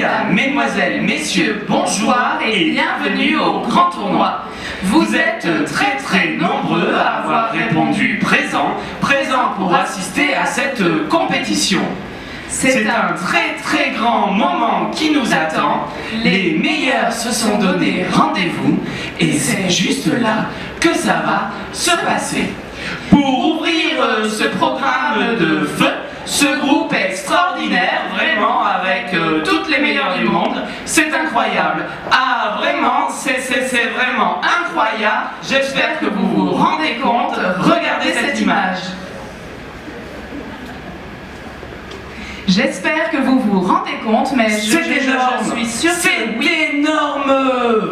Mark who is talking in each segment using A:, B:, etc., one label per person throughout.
A: Mesdames, Mesdemoiselles, Messieurs, bonjour et bienvenue au grand tournoi. Vous êtes très nombreux à avoir répondu présent pour assister à cette compétition. C'est un très grand moment qui nous attend. Les meilleurs se sont donné rendez-vous et c'est juste là que ça va se passer. Pour ouvrir ce programme de feu, ce groupe extraordinaire, vraiment avec toutes les meilleures du monde, c'est incroyable. Ah vraiment, c'est vraiment incroyable. J'espère que vous vous rendez compte. Regardez cette image.
B: J'espère que vous vous rendez compte, mais je suis sûre que
A: c'est énorme,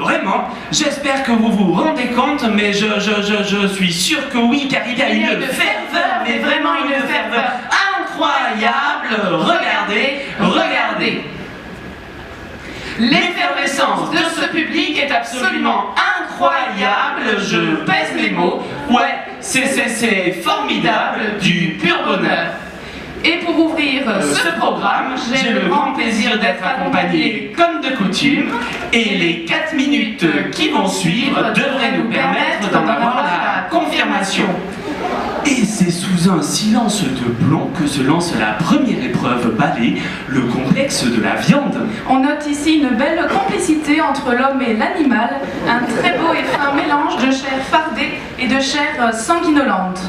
A: vraiment. J'espère que vous vous rendez compte, mais je suis sûr que oui, car il y a une ferveur, mais vraiment une ferveur incroyable. Regardez. L'effervescence de ce public est absolument incroyable. Je pèse mes mots. Ouais, c'est formidable, du pur bonheur.
B: Et pour ouvrir
A: ce programme, j'ai le grand plaisir d'être accompagné comme de coutume et les 4 minutes qui vont suivre devraient nous permettre d'en avoir la confirmation. Et c'est sous un silence de plomb que se lance la première épreuve ballet, le complexe de la viande.
B: On note ici une belle complicité entre l'homme et l'animal, un très beau et fin mélange de chair fardée et de chair sanguinolente.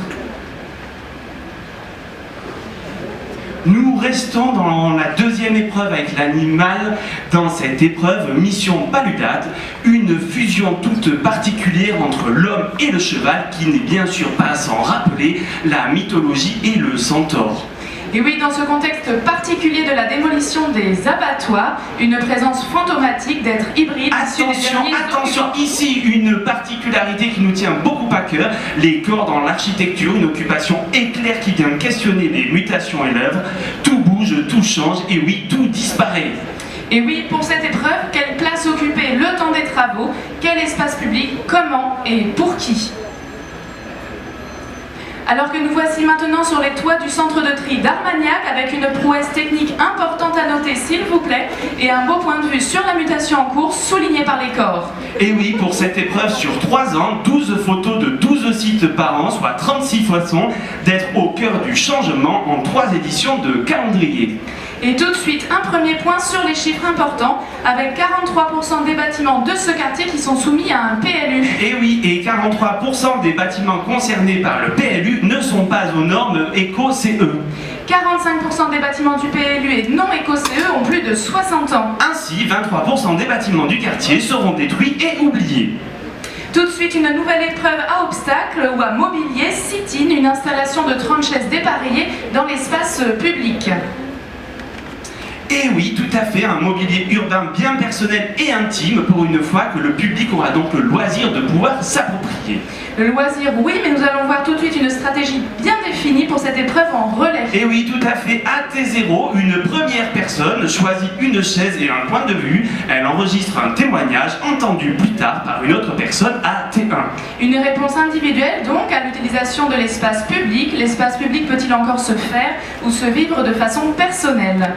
A: Nous restons dans la deuxième épreuve avec l'animal. Dans cette épreuve, mission paludate, une fusion toute particulière entre l'homme et le cheval qui n'est bien sûr pas sans rappeler la mythologie et le centaure.
B: Et oui, dans ce contexte particulier de la démolition des abattoirs, une présence fantomatique d'êtres hybrides.
A: Attention, ici une particularité qui nous tient beaucoup à cœur, les corps dans l'architecture, une occupation éclair qui vient questionner les mutations et l'œuvre. Tout bouge, tout change et oui, tout disparaît.
B: Et oui, pour cette épreuve, quelle place occuper le temps des travaux, quel espace public, comment et pour qui? Alors que nous voici maintenant sur les toits du centre de tri d'Armagnac avec une prouesse technique importante à noter s'il vous plaît et un beau point de vue sur la mutation en cours souligné par les corps.
A: Et oui, pour cette épreuve sur 3 ans, 12 photos de 12 sites par an, soit 36 façons d'être au cœur du changement en 3 éditions de calendrier.
B: Et tout de suite, un premier point sur les chiffres importants, avec 43% des bâtiments de ce quartier qui sont soumis à un PLU.
A: Et oui, et 43% des bâtiments concernés par le PLU ne sont pas aux normes éco-CE.
B: 45% des bâtiments du PLU et non éco-CE ont plus de 60 ans.
A: Ainsi, 23% des bâtiments du quartier seront détruits et oubliés.
B: Tout de suite, une nouvelle épreuve à obstacles ou à mobilier, sit-in, une installation de 30 chaises dépareillées dans l'espace public.
A: Et oui, tout à fait, un mobilier urbain bien personnel et intime pour une fois que le public aura donc le loisir de pouvoir s'approprier.
B: Le loisir, oui, mais nous allons voir tout de suite une stratégie bien définie pour cette épreuve en relais.
A: Et oui, tout à fait, à T0, une première personne choisit une chaise et un point de vue. Elle enregistre un témoignage entendu plus tard par une autre personne à T1.
B: Une réponse individuelle donc à l'utilisation de l'espace public. L'espace public peut-il encore se faire ou se vivre de façon personnelle ?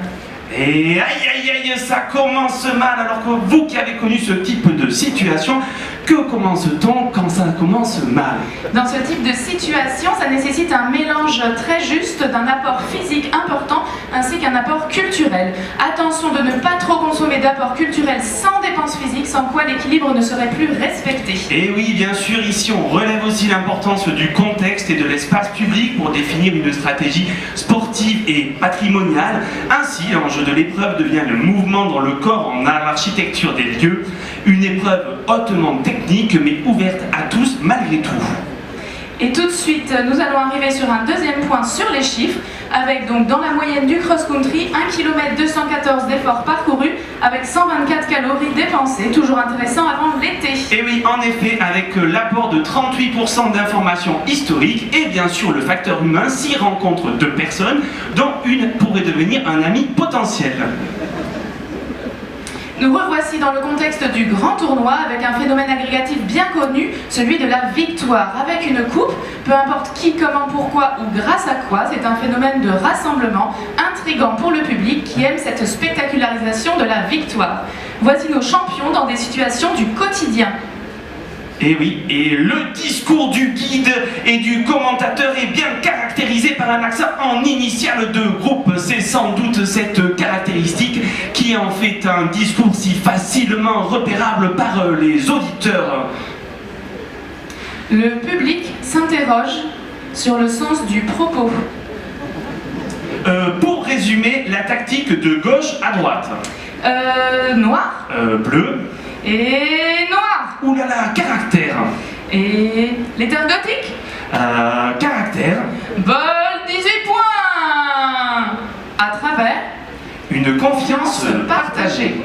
A: Et aïe, ça commence mal, alors que vous qui avez connu ce type de situation, que commence-t-on quand ça commence mal?
B: Dans ce type de situation, ça nécessite un mélange très juste d'un apport physique important ainsi qu'un apport culturel. Attention de ne pas trop consommer d'apport culturel sans dépenses physiques, sans quoi l'équilibre ne serait plus respecté.
A: Et oui, bien sûr, ici on relève aussi l'importance du contexte et de l'espace public pour définir une stratégie sportive et patrimoniale. Ainsi, l'enjeu de l'épreuve devient le mouvement dans le corps en l'architecture des lieux, une épreuve hautement technique mais ouverte à tous malgré tout.
B: Et tout de suite, nous allons arriver sur un deuxième point sur les chiffres, avec donc dans la moyenne du cross-country, 1 km 214 d'efforts parcourus, avec 124 calories dépensées, toujours intéressant avant l'été.
A: Et oui, en effet, avec l'apport de 38% d'informations historiques, et bien sûr le facteur humain s'y rencontre 2 personnes, dont une pourrait devenir un ami potentiel.
B: Nous revoici dans le contexte du grand tournoi avec un phénomène agrégatif bien connu, celui de la victoire. Avec une coupe, peu importe qui, comment, pourquoi ou grâce à quoi, c'est un phénomène de rassemblement intrigant pour le public qui aime cette spectacularisation de la victoire. Voici nos champions dans des situations du quotidien.
A: Et oui, et le discours du guide et du commentateur est bien caractérisé par un accent en initiale de groupe. C'est sans doute cette caractéristique qui en fait un discours si facilement repérable par les auditeurs.
B: Le public s'interroge sur le sens du propos.
A: Pour résumer, la tactique de gauche à droite.
B: Noir.
A: Bleu.
B: Et noir.
A: Ouh là là, caractère.
B: Et lettre gothique.
A: Caractère.
B: Bol 18 points. À travers
A: Une confiance partagée.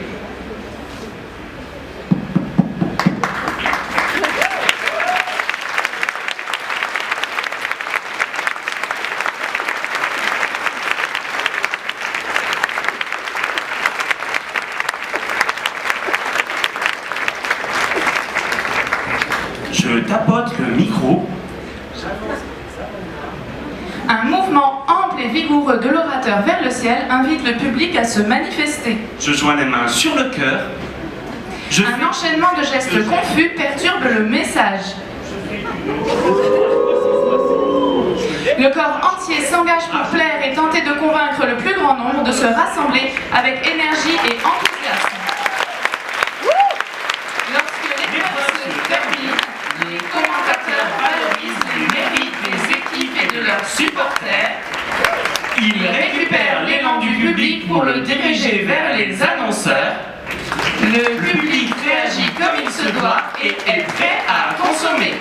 A: Je tapote le micro.
B: Un mouvement ample et vigoureux de l'orateur vers le ciel invite le public à se manifester.
A: Je joins les mains sur le cœur.
B: Un enchaînement de gestes confus perturbe le message. Le corps entier s'engage pour plaire et tenter de convaincre le plus grand nombre de se rassembler avec énergie et enthousiasme. Lorsque l'épreuve se termine, les commentateurs valorisent les mérites des équipes et de leurs supporters.
A: Ils récupèrent l'élan du public pour le diriger vers les annonceurs.
B: Le public réagit comme il se doit et est prêt à consommer.